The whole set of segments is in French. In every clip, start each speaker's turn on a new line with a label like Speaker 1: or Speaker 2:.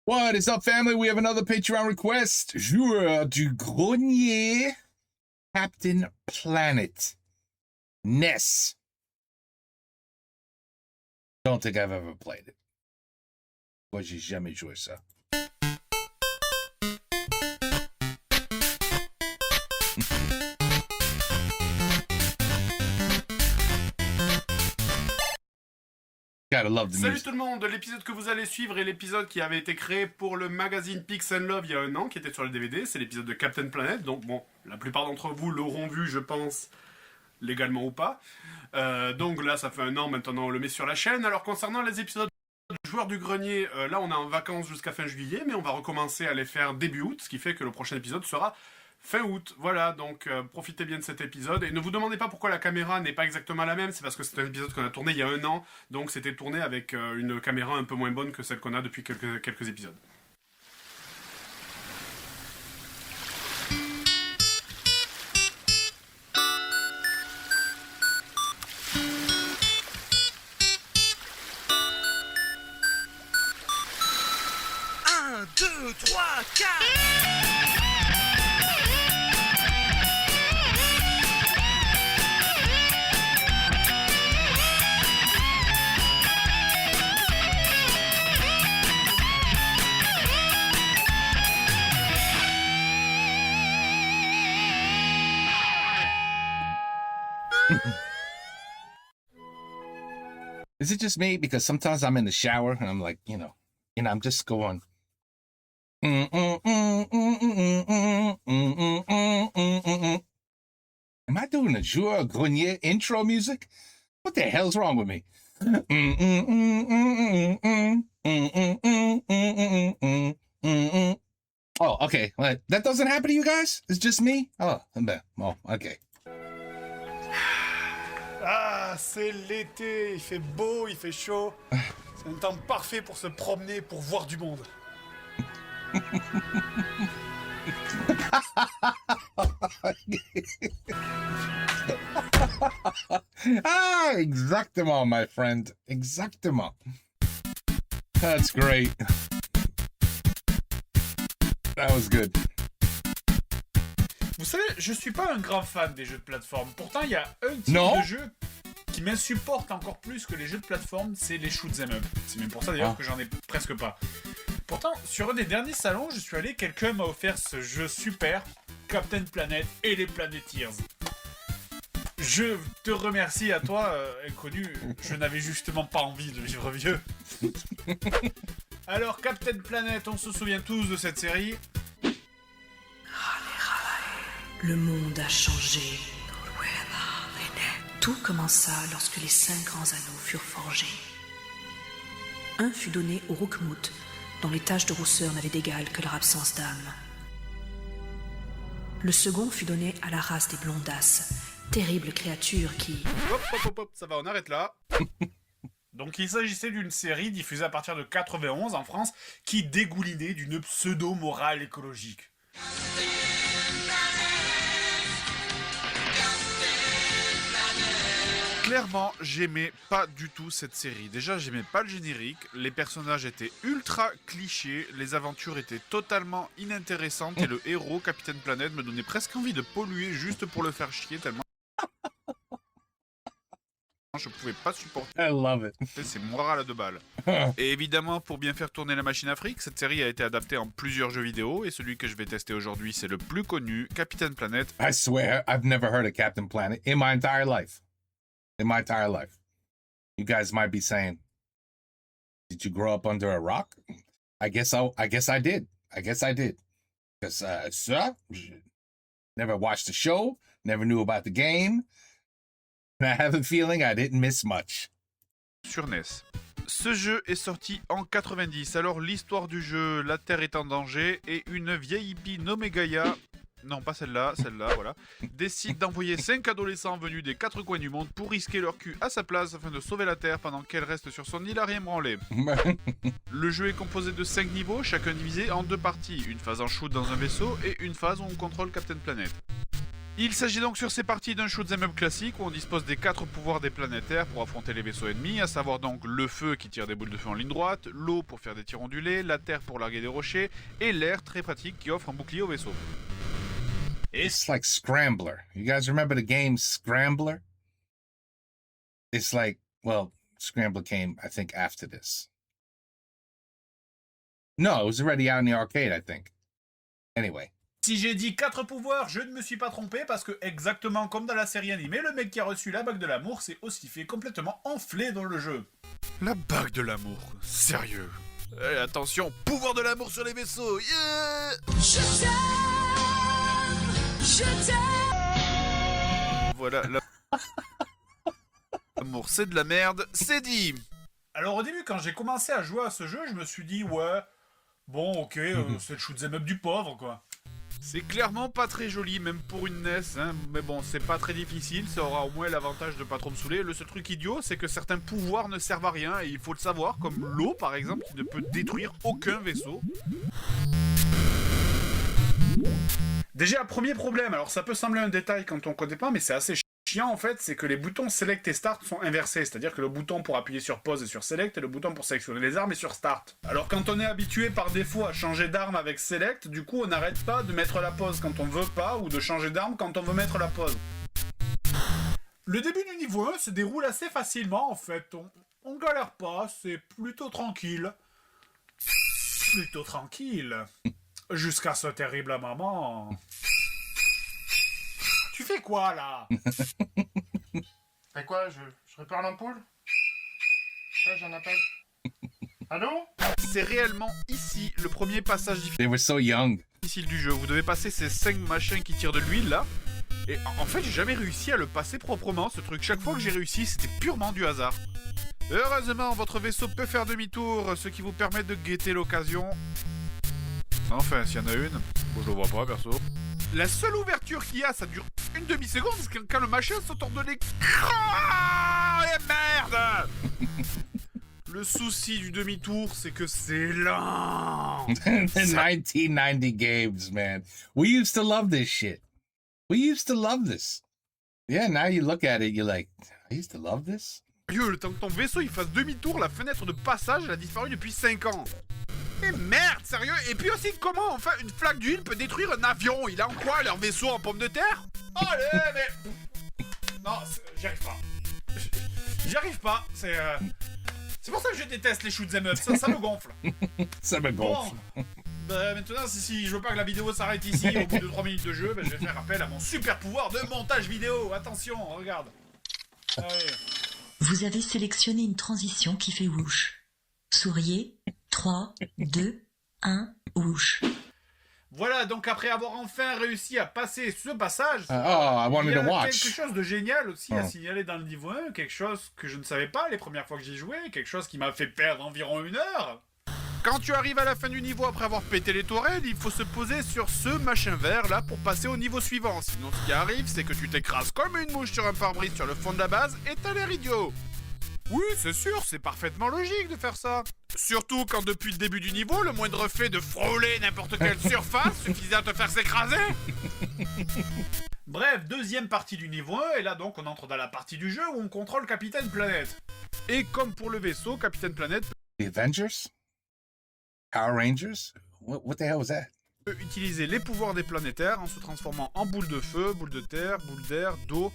Speaker 1: What is up, family? We have another Patreon request. Joueur du Grenier, Captain Planet, NES. Don't think I've ever played it. Moi, j'ai jamais joué ça. Gotta love the
Speaker 2: Salut
Speaker 1: music.
Speaker 2: tout le monde, l'épisode que vous allez suivre est l'épisode qui avait été créé pour le magazine Pix and Love il y a un an, qui était sur le DVD, c'est l'épisode de Captain Planet, donc bon, la plupart d'entre vous l'auront vu, je pense, légalement ou pas. Donc là, ça fait un an, maintenant on le met sur la chaîne. Alors concernant les épisodes Joueurs du Grenier, là on est en vacances jusqu'à fin juillet, mais on va recommencer à les faire début août, ce qui fait que le prochain épisode sera fin août. Voilà, donc profitez bien de cet épisode. Et ne vous demandez pas pourquoi la caméra n'est pas exactement la même, c'est parce que c'est un épisode qu'on a tourné il y a un an, donc c'était tourné avec une caméra un peu moins bonne que celle qu'on a depuis quelques épisodes.
Speaker 3: Un, deux, trois, quatre.
Speaker 1: Is it just me? Because sometimes I'm in the shower and I'm like, I'm just going. Am I doing a Joueur Grenier intro music? What the hell's wrong with me? Oh, okay. Well, that doesn't happen to you guys? It's just me? Oh, okay.
Speaker 2: Ah, c'est l'été, il fait beau, il fait chaud. C'est un temps parfait pour se promener, pour voir du monde.
Speaker 1: Exactement, my friend. Exactement. That's great. That was good.
Speaker 2: Vous savez, je suis pas un grand fan des jeux de plateforme. Pourtant, il y a un type de jeu qui m'insupporte encore plus que les jeux de plateforme, c'est les shoot'em up. C'est même pour ça d'ailleurs que j'en ai presque pas. Pourtant, sur un des derniers salons, je suis allé, quelqu'un m'a offert ce jeu super, Captain Planet et les Planeteers. Je te remercie à toi, inconnu, je n'avais justement pas envie de vivre vieux. Alors, Captain Planet, on se souvient tous de cette série.
Speaker 4: Le monde a changé. Tout commença lorsque les 5 grands anneaux furent forgés. Un fut donné au Roukmout, dont les taches de rousseur n'avaient d'égal que leur absence d'âme. Le second fut donné à la race des Blondasses, terrible créature qui...
Speaker 2: Hop, ça va, on arrête là. Donc il s'agissait d'une série diffusée à partir de 91 en France qui dégoulinait d'une pseudo-morale écologique. Clairement, j'aimais pas du tout cette série. Déjà, j'aimais pas le générique, les personnages étaient ultra clichés, les aventures étaient totalement inintéressantes et le héros, Captain Planet, me donnait presque envie de polluer juste pour le faire chier tellement je pouvais pas supporter.
Speaker 1: I love it.
Speaker 2: C'est moral à 2 balles. Et évidemment, pour bien faire tourner la machine à fric, cette série a été adaptée en plusieurs jeux vidéo et celui que je vais tester aujourd'hui, c'est le plus connu, Captain Planet.
Speaker 1: I swear, I've never heard of Captain Planet in my entire life. You guys might be saying, did you grow up under a rock? I guess I did. Because, never watched the show, never knew about the game, and I have a feeling I didn't miss much.
Speaker 2: Sur NES. Ce jeu est sorti en 90, alors l'histoire du jeu, la Terre est en danger, et une vieille hippie nommée Gaïa, non pas celle-là, voilà, décide d'envoyer 5 adolescents venus des 4 coins du monde pour risquer leur cul à sa place afin de sauver la Terre pendant qu'elle reste sur son île à rien branler. Le jeu est composé de 5 niveaux, chacun divisé en 2 parties, une phase en shoot dans un vaisseau et une phase où on contrôle Captain Planet.
Speaker 5: Il s'agit donc sur ces parties d'un shoot'em up classique où on dispose des 4 pouvoirs des planétaires pour affronter les vaisseaux ennemis, à savoir donc le feu qui tire des boules de feu en ligne droite, l'eau pour faire des tirs ondulés, la terre pour larguer des rochers, et l'air très pratique qui offre un bouclier au vaisseau.
Speaker 1: It's like Scrambler. You guys remember the game Scrambler? It's like, well, Scrambler came, I think, after this. No, it was already out in the arcade, I think. Anyway.
Speaker 6: Si j'ai dit 4 pouvoirs, je ne me suis pas trompé parce que, exactement comme dans la série animée, le mec qui a reçu la bague de l'amour s'est aussi fait complètement enfler dans le jeu.
Speaker 5: La bague de l'amour, sérieux. Allez, attention, pouvoir de l'amour sur les vaisseaux, yeah! Voilà, l'amour c'est de la merde, c'est dit.
Speaker 6: Alors au début, quand j'ai commencé à jouer à ce jeu, je me suis dit, ouais, bon, ok, c'est le shoot'em up du pauvre, quoi.
Speaker 5: C'est clairement pas très joli, même pour une NES, hein. Mais bon, c'est pas très difficile, ça aura au moins l'avantage de pas trop me saouler. Le seul truc idiot, c'est que certains pouvoirs ne servent à rien, et il faut le savoir, comme l'eau par exemple, qui ne peut détruire aucun vaisseau.
Speaker 6: Déjà, premier problème, alors ça peut sembler un détail quand on connaît pas, mais c'est assez chiant en fait, c'est que les boutons Select et Start sont inversés, c'est-à-dire que le bouton pour appuyer sur Pause est sur Select et le bouton pour sélectionner les armes est sur Start. Alors quand on est habitué par défaut à changer d'arme avec Select, du coup on n'arrête pas de mettre la pause quand on veut pas ou de changer d'arme quand on veut mettre la pause. Le début du niveau 1 se déroule assez facilement en fait, on galère pas, c'est plutôt tranquille. Plutôt tranquille. Jusqu'à ce terrible moment. Tu fais quoi là?
Speaker 7: Fais quoi? Je répare l'ampoule? Quoi, j'ai un appel? Allô?
Speaker 5: C'est réellement ici le premier passage
Speaker 1: They were so young.
Speaker 5: difficile du jeu. Vous devez passer ces 5 machins qui tirent de l'huile là. Et en fait, j'ai jamais réussi à le passer proprement ce truc. Chaque fois que j'ai réussi, c'était purement du hasard. Heureusement, votre vaisseau peut faire demi-tour, ce qui vous permet de guetter l'occasion. Enfin, s'il y en a une. Bon, je le vois pas, perso. La seule ouverture qu'il y a, ça dure une demi-seconde, parce que quand le machin saute hors de l'écran... Et merde. Le souci du demi-tour, c'est que c'est lent.
Speaker 1: The 1990 games, man. We used to love this shit. We used to love this. Yeah, now you look at it, you're like, I used to love this?
Speaker 5: Le temps que ton vaisseau il fasse demi-tour, la fenêtre de passage elle a disparu depuis 5 ans. Mais merde, sérieux? Et puis aussi, comment enfin une flaque d'huile peut détruire un avion? Il a en quoi leur vaisseau en pomme de terre?
Speaker 6: Allez, mais... Non, j'y arrive pas. J'y arrive pas, c'est pour ça que je déteste les shoot'em up, ça me gonfle.
Speaker 1: Ça me gonfle.
Speaker 6: Bon, bah maintenant, si je veux pas que la vidéo s'arrête ici au bout de 3 minutes de jeu, bah, je vais faire appel à mon super pouvoir de montage vidéo. Attention, regarde. Allez.
Speaker 8: Vous avez sélectionné une transition qui fait whoosh. Souriez. 3, 2, 1, whoosh.
Speaker 6: Voilà, donc après avoir enfin réussi à passer ce passage,
Speaker 1: I wanted
Speaker 6: il y
Speaker 1: to
Speaker 6: a
Speaker 1: watch.
Speaker 6: quelque chose de génial aussi à signaler dans le niveau 1, quelque chose que je ne savais pas les premières fois que j'y jouais, quelque chose qui m'a fait perdre environ 1 heure.
Speaker 5: Quand tu arrives à la fin du niveau après avoir pété les tourelles, il faut se poser sur ce machin vert là pour passer au niveau suivant. Sinon ce qui arrive c'est que tu t'écrases comme une mouche sur un pare-brise sur le fond de la base et t'as l'air idiot. Oui, c'est sûr, c'est parfaitement logique de faire ça. Surtout quand depuis le début du niveau, le moindre fait de frôler n'importe quelle surface suffisait à te faire s'écraser.
Speaker 6: Bref, deuxième partie du niveau 1, et là donc on entre dans la partie du jeu où on contrôle Capitaine Planète.
Speaker 5: Et comme pour le vaisseau, Capitaine Planète
Speaker 1: The Avengers? Power Rangers? What the hell was that?
Speaker 5: peut utiliser les pouvoirs des planétaires en se transformant en boule de feu, boule de terre, boule d'air, d'eau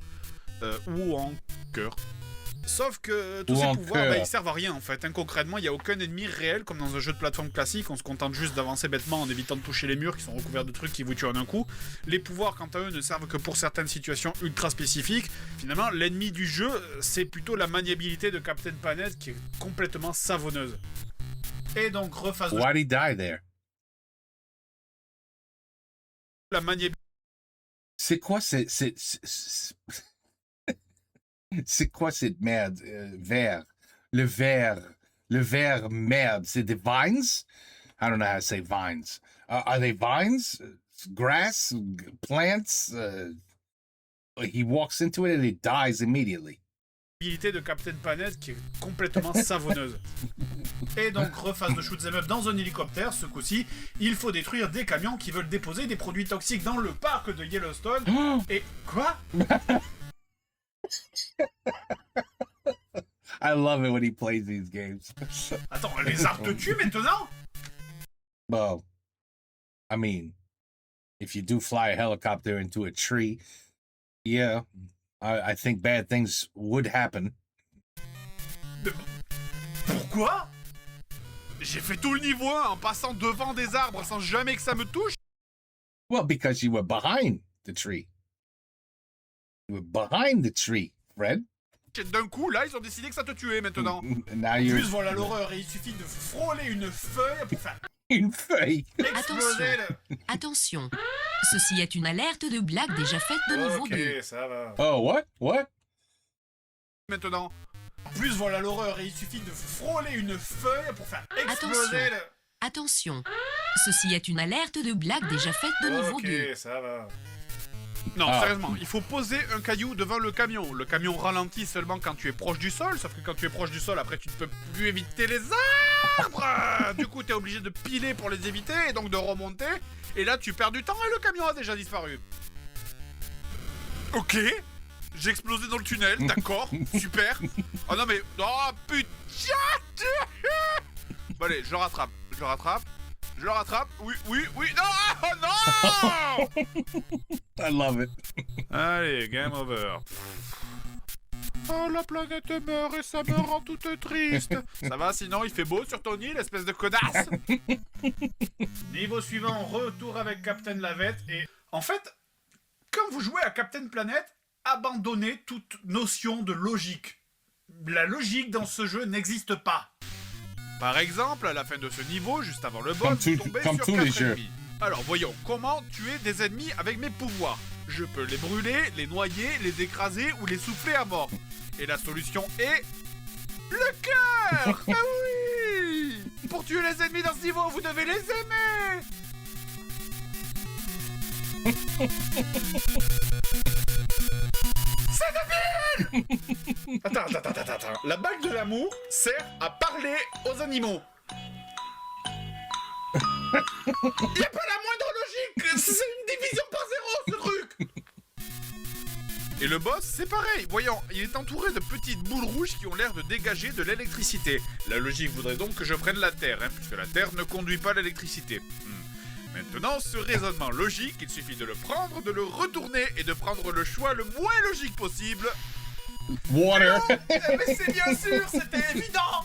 Speaker 5: ou en cœur. Sauf que tous
Speaker 1: Ou
Speaker 5: ces
Speaker 1: en
Speaker 5: pouvoirs,
Speaker 1: cœur.
Speaker 5: ils servent à rien en fait. Concrètement, il n'y a aucun ennemi réel comme dans un jeu de plateforme classique. On se contente juste d'avancer bêtement en évitant de toucher les murs qui sont recouverts de trucs qui vous tuent en un coup. Les pouvoirs, quant à eux, ne servent que pour certaines situations ultra spécifiques. Finalement, l'ennemi du jeu, c'est plutôt la maniabilité de Captain Planet qui est complètement savonneuse.
Speaker 6: Et donc, reface de
Speaker 1: Why'd he die there?
Speaker 5: La maniabilité.
Speaker 1: C'est quoi c'est quoi cette merde vert? Le vert merde. C'est des vines? I don't know how to say vines. Are they vines? Grass? Plants? He walks into it and it dies immediately.
Speaker 6: de Captain Planet qui est complètement savonneuse. Et donc, rephase de shoot 'em up dans un hélicoptère. Ce coup-ci, il faut détruire des camions qui veulent déposer des produits toxiques dans le parc de Yellowstone. Et quoi?
Speaker 1: I love it when he plays these games.
Speaker 6: Attends, les arbres te tuent maintenant?
Speaker 1: Well, I mean, if you do fly a helicopter into a tree, yeah, I think bad things would happen.
Speaker 6: Pourquoi?
Speaker 5: J'ai fait tout le niveau 1 en passant devant des arbres sans jamais que ça me touche.
Speaker 1: Well, because you were behind the tree. You were behind the tree, Fred.
Speaker 5: Et d'un coup, là, ils ont décidé que ça te tuait maintenant.
Speaker 1: Now you're
Speaker 6: Plus voilà l'horreur, et il suffit de frôler une feuille pour faire
Speaker 1: in feuille.
Speaker 6: exploser le...
Speaker 9: Attention, ceci est une alerte de blague déjà faite de niveau 2.
Speaker 6: Ok, ça va.
Speaker 1: Oh, what? What?
Speaker 5: Maintenant.
Speaker 6: Plus voilà l'horreur, et il suffit de frôler une feuille pour faire exploser le...
Speaker 9: Attention, ceci est une alerte de blague déjà faite de niveau 2.
Speaker 6: Ok, ça va.
Speaker 5: Non,
Speaker 1: Ah.
Speaker 5: sérieusement, il faut poser un caillou devant le camion. Le camion ralentit seulement quand tu es proche du sol, sauf que quand tu es proche du sol, après tu ne peux plus éviter les arbres. Du coup, tu es obligé de piler pour les éviter et donc de remonter. Et là, tu perds du temps et le camion a déjà disparu. Ok, j'ai explosé dans le tunnel, d'accord, super. Oh non mais... Oh putain. Bon allez, je le rattrape, je le rattrape, oui, non, oh non.
Speaker 1: I love it.
Speaker 5: Allez, game over. Oh, la planète meurt et ça me rend toute triste. Ça va, sinon il fait beau sur ton île, espèce de connasse.
Speaker 6: Niveau suivant, retour avec Captain Lavette, et... En fait, quand vous jouez à Captain Planet, abandonnez toute notion de logique. La logique dans ce jeu n'existe pas.
Speaker 5: Par exemple, à la fin de ce niveau, juste avant le
Speaker 1: Comme
Speaker 5: boss, vous
Speaker 1: tout-
Speaker 5: tombez
Speaker 1: comme
Speaker 5: sur
Speaker 1: tous les
Speaker 5: 4
Speaker 1: jeux.
Speaker 5: ennemis. Alors voyons, comment tuer des ennemis avec mes pouvoirs? Je peux les brûler, les noyer, les écraser ou les souffler à mort. Et la solution est... le cœur. Ah oui. Pour tuer les ennemis dans ce niveau, vous devez les aimer.
Speaker 6: Attends. La bague de l'amour sert à parler aux animaux. Y a pas la moindre logique. C'est une division par zéro, ce truc.
Speaker 5: Et le boss, c'est pareil. Voyons, il est entouré de petites boules rouges qui ont l'air de dégager de l'électricité. La logique voudrait donc que je prenne la Terre, puisque la Terre ne conduit pas l'électricité. Maintenant, ce raisonnement logique, il suffit de le prendre, de le retourner et de prendre le choix le moins logique possible.
Speaker 1: Water.
Speaker 6: Mais c'est bien sûr, c'était évident.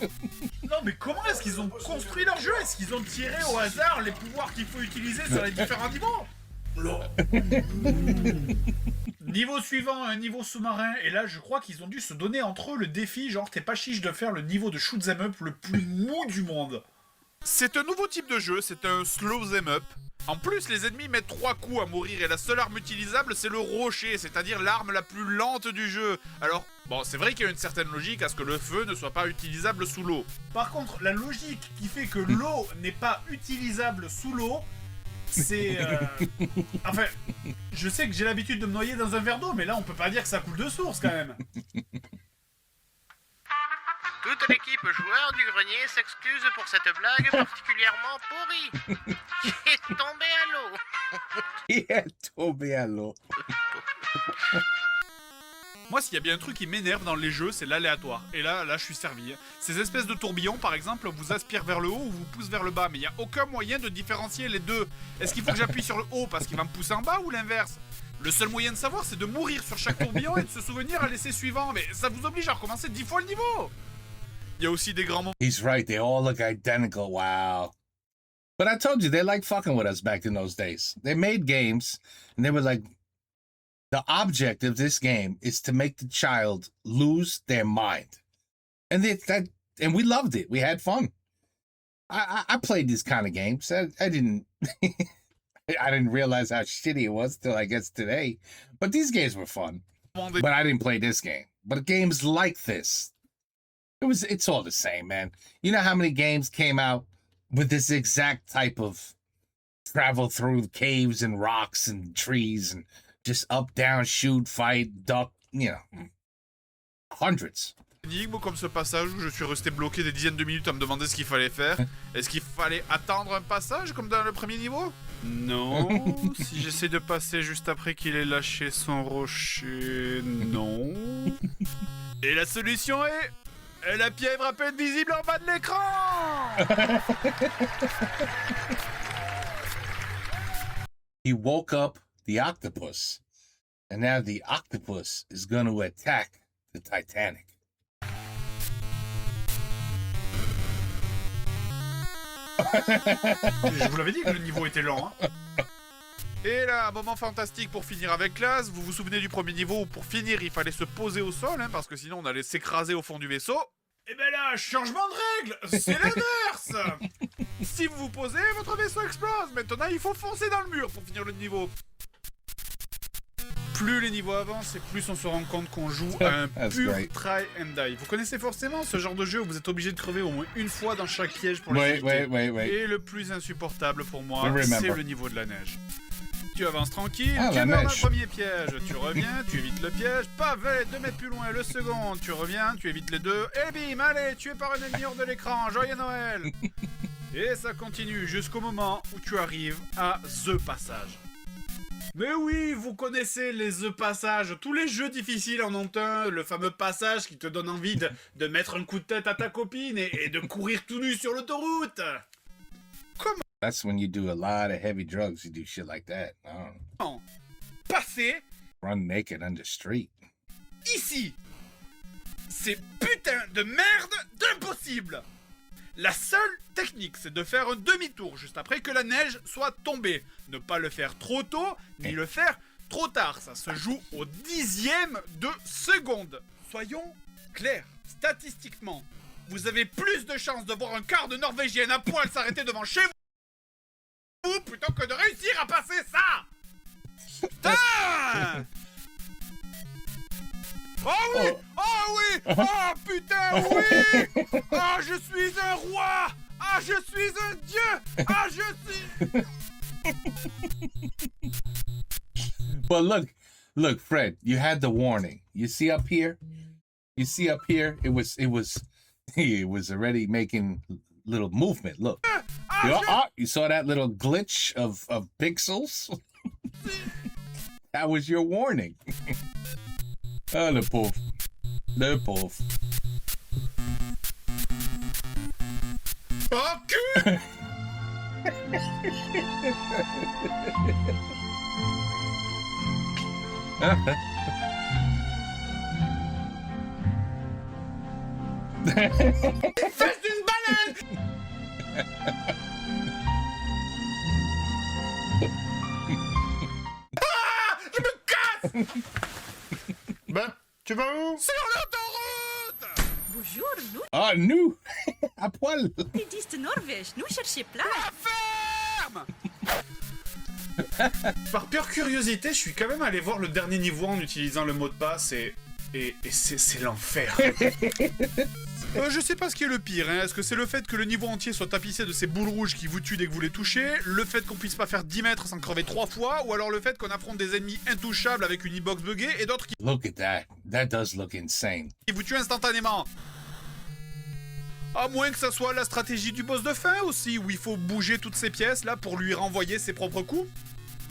Speaker 6: Non, mais comment est-ce qu'ils ont construit leur jeu? Est-ce qu'ils ont tiré au hasard les pouvoirs qu'il faut utiliser sur les différents niveaux? Niveau suivant, un niveau sous-marin, et là je crois qu'ils ont dû se donner entre eux le défi, genre t'es pas chiche de faire le niveau de shoot 'em up le plus mou du monde.
Speaker 5: C'est un nouveau type de jeu, c'est un slow them up. En plus, les ennemis mettent 3 coups à mourir et la seule arme utilisable, c'est le rocher, c'est-à-dire l'arme la plus lente du jeu. Alors, bon, c'est vrai qu'il y a une certaine logique à ce que le feu ne soit pas utilisable sous l'eau.
Speaker 6: Par contre, la logique qui fait que l'eau n'est pas utilisable sous l'eau, c'est... Enfin, je sais que j'ai l'habitude de me noyer dans un verre d'eau, mais là on peut pas dire que ça coule de source quand même.
Speaker 3: Toute l'équipe joueur du grenier s'excuse pour cette blague particulièrement pourrie. Qui est tombé à l'eau.
Speaker 1: Yeah, tombé à l'eau.
Speaker 5: Moi, s'il y a bien un truc qui m'énerve dans les jeux, c'est l'aléatoire. Et là, je suis servi. Ces espèces de tourbillons, par exemple, vous aspirent vers le haut ou vous poussent vers le bas. Mais il n'y a aucun moyen de différencier les deux. Est-ce qu'il faut que j'appuie sur le haut parce qu'il va me pousser en bas ou l'inverse? Le seul moyen de savoir, c'est de mourir sur chaque tourbillon et de se souvenir à l'essai suivant. Mais ça vous oblige à recommencer 10 fois le niveau. Il y a aussi des grands moments.
Speaker 1: He's right. They all look identical. Wow. But I told you, they like fucking with us back in those days. They made games, and they were like, the object of this game is to make the child lose their mind. And and we loved it. We had fun. I played these kind of games. I didn't I didn't realize how shitty it was till I guess today. But these games were fun. But I didn't play this game. But games like this, it's all the same, man. You know how many games came out with this exact type of travel through caves and rocks and trees and just up, down, shoot, fight, duck, you know. hundreds.
Speaker 5: Énigme comme ce passage où je suis resté bloqué des dizaines de minutes à me demander ce qu'il fallait faire. Est-ce qu'il fallait attendre un passage comme dans le premier niveau? Non. Si j'essaie de passer juste après qu'il ait lâché son rocher, non. Et la solution est... la pieuvre à peine visible en bas de l'écran.
Speaker 1: He woke up the octopus, and now the octopus is going to attack the Titanic.
Speaker 6: Je vous l'avais dit que le niveau était lent. Hein.
Speaker 5: Et là, un moment fantastique pour finir avec classe. Vous vous souvenez du premier niveau où pour finir il fallait se poser au sol, hein, parce que sinon on allait s'écraser au fond du vaisseau.
Speaker 6: Et ben là, changement de règle, c'est l'inverse.
Speaker 5: Si vous vous posez, votre vaisseau explose. Maintenant il faut foncer dans le mur pour finir le niveau. Plus les niveaux avancent et plus on se rend compte qu'on joue à un pur try and die. Vous connaissez forcément ce genre de jeu où vous êtes obligé de crever au moins une fois dans chaque piège pour les éviter. Et le plus insupportable pour moi, c'est le niveau de la neige. Tu avances tranquille, tu meurs dans le premier piège, tu reviens, tu évites le piège, paf, 2 mètres plus loin, le second, tu reviens, tu évites les deux, et bim, allez, tu es par un ennemi hors de l'écran, joyeux Noël. Et ça continue jusqu'au moment où tu arrives à The Passage.
Speaker 6: Mais oui, vous connaissez les The Passage, tous les jeux difficiles en ont un, le fameux passage qui te donne envie de mettre un coup de tête à ta copine et de courir tout nu sur l'autoroute.
Speaker 5: Comment?
Speaker 1: That's when you do a lot of heavy drugs, you do shit like that. I don't know.
Speaker 5: Passer
Speaker 1: Run naked on the street.
Speaker 5: Ici. C'est putain de merde d'impossible. La seule technique, c'est de faire un demi-tour juste après que la neige soit tombée. Ne pas le faire trop tôt, ni le faire trop tard. Ça se joue au 10e de seconde. Soyons clairs, statistiquement, vous avez plus de chances de voir un quart de Norvégienne à poil s'arrêter devant chez vous plutôt que de réussir à passer ça. Putain! Oh oui! Oh oui! Oh putain, oui! Ah, je suis un roi! Ah, je suis un dieu! Ah, je suis...
Speaker 1: But look, Fred, you had the warning. You see up here? It was already making little movement. Look. You saw that little glitch of pixels? That was your warning. Oh, le pauvre. Le pauvre.
Speaker 5: Oh, cul! Fesse d'une baleine! Ah! Je me casse!
Speaker 7: Ben, tu vas où?
Speaker 5: Sur l'autoroute!
Speaker 4: Bonjour, nous,
Speaker 1: Ah, nous! À poil!
Speaker 4: pédistes Norvège, nous cherchons plage.
Speaker 5: La ferme!
Speaker 6: Par pure curiosité, je suis quand même allé voir le dernier niveau en utilisant le mot de passe et c'est l'enfer.
Speaker 5: Je sais pas ce qui est le pire, hein. Est-ce que c'est le fait que le niveau entier soit tapissé de ces boules rouges qui vous tuent dès que vous les touchez, le fait qu'on puisse pas faire 10 mètres sans crever 3 fois, ou alors le fait qu'on affronte des ennemis intouchables avec une e-box buggée et d'autres qui
Speaker 1: Look at that. That does look insane.
Speaker 5: vous tuent instantanément. À moins que ça soit la stratégie du boss de fin aussi, où il faut bouger toutes ces pièces là pour lui renvoyer ses propres coups.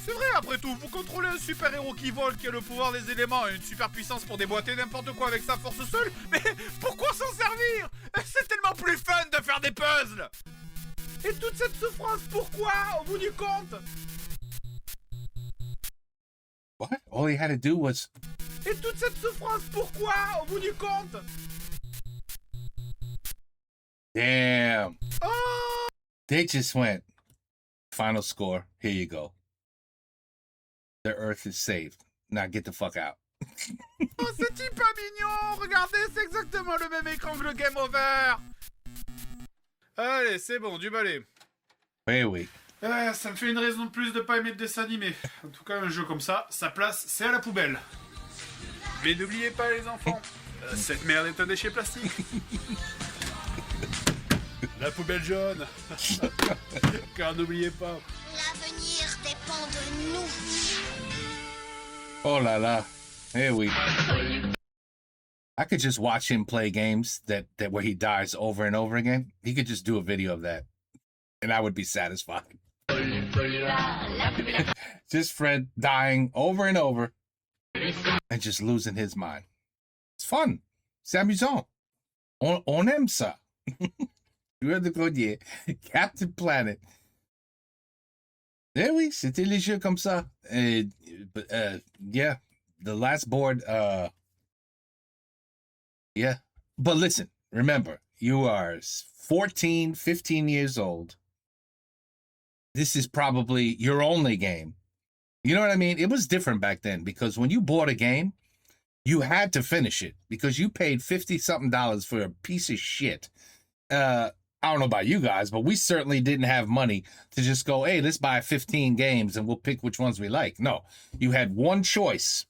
Speaker 5: C'est vrai, après tout, vous contrôlez un super-héros qui vole, qui a le pouvoir des éléments et une super puissance pour déboîter n'importe quoi avec sa force seule, mais pourquoi s'en servir? C'est tellement plus fun de faire des puzzles. Et toute cette souffrance, pourquoi, au bout du compte?
Speaker 1: What? All he had to do was...
Speaker 5: Et toute cette souffrance, pourquoi, au bout du compte?
Speaker 1: Damn.
Speaker 5: Oh!
Speaker 1: They just went. Final score. Here you go. The Earth is saved. Now get the fuck out.
Speaker 5: Oh, c'est hyper mignon. Regardez, c'est exactement le même écran que le Game Over. Allez, c'est bon, du balai.
Speaker 1: Hey, oui.
Speaker 6: Ça me fait une raison de plus de pas aimer de dessin animé. En tout cas, un jeu comme ça, sa place, c'est à la poubelle.
Speaker 5: Mais n'oubliez pas, les enfants, cette merde est un déchet plastique. La poubelle jaune. Car n'oubliez pas.
Speaker 3: L'avenir dépend de nous.
Speaker 1: Oh là là. Here we I could just watch him play games that where he dies over and over again. He could just do a video of that, and I would be satisfied. Just Fred dying over and over and just losing his mind. It's fun. C'est amusant. On aime ça. Joueur de grenier. Captain Planet. Eh oui, c'était les jeux comme ça. Yeah, the last board, yeah. But listen, remember, you are 14, 15 years old. This is probably your only game. You know what I mean? It was different back then because when you bought a game, you had to finish it because you paid $50-something for a piece of shit. I don't know about you guys, but we certainly didn't have money to just go, hey, let's buy 15 games and we'll pick which ones we like. No, you had one choice,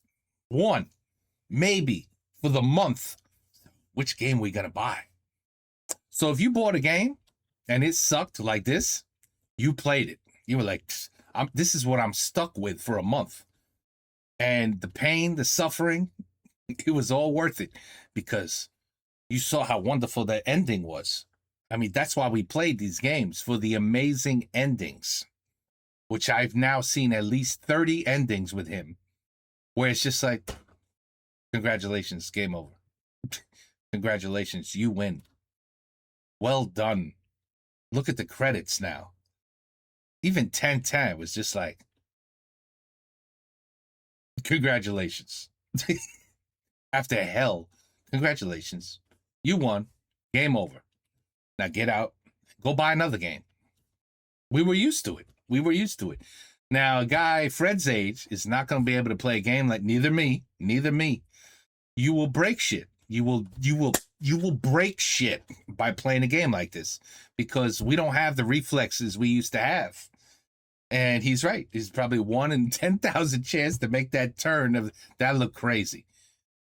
Speaker 1: one, maybe for the month, which game we gonna buy. So if you bought a game and it sucked like this, you played it. You were like, this is what I'm stuck with for a month. And the pain, the suffering, it was all worth it because you saw how wonderful that ending was. I mean, that's why we played these games, for the amazing endings, which I've now seen at least 30 endings with him, where it's just like, congratulations, game over. Congratulations, you win. Well done. Look at the credits now. Even 10-10 was just like, congratulations. After hell, congratulations. You won. Game over. Now get out, go buy another game. We were used to it. We were used to it. Now, a guy Fred's age is not going to be able to play a game like neither me. You will break shit. You will break shit by playing a game like this because we don't have the reflexes we used to have. And he's right. He's probably 1 in 10,000 chance to make that turn. That looked crazy.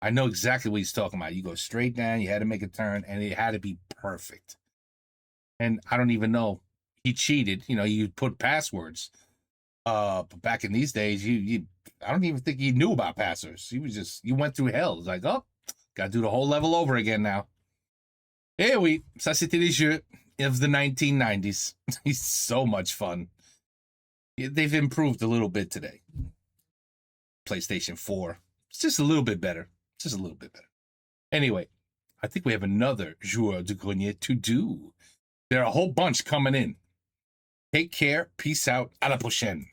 Speaker 1: I know exactly what he's talking about. You go straight down, you had to make a turn, and it had to be perfect. And I don't even know. He cheated. You know, you put passwords. But back in these days, I don't even think he knew about passwords. You went through hell. It's like, oh, gotta do the whole level over again now. Eh oui, ça c'était les jeux of the 1990s. It's so much fun. They've improved a little bit today. PlayStation 4. It's just a little bit better. Just a little bit better. Anyway, I think we have another Joueur du Grenier to do. There are a whole bunch coming in. Take care. Peace out. À la prochaine.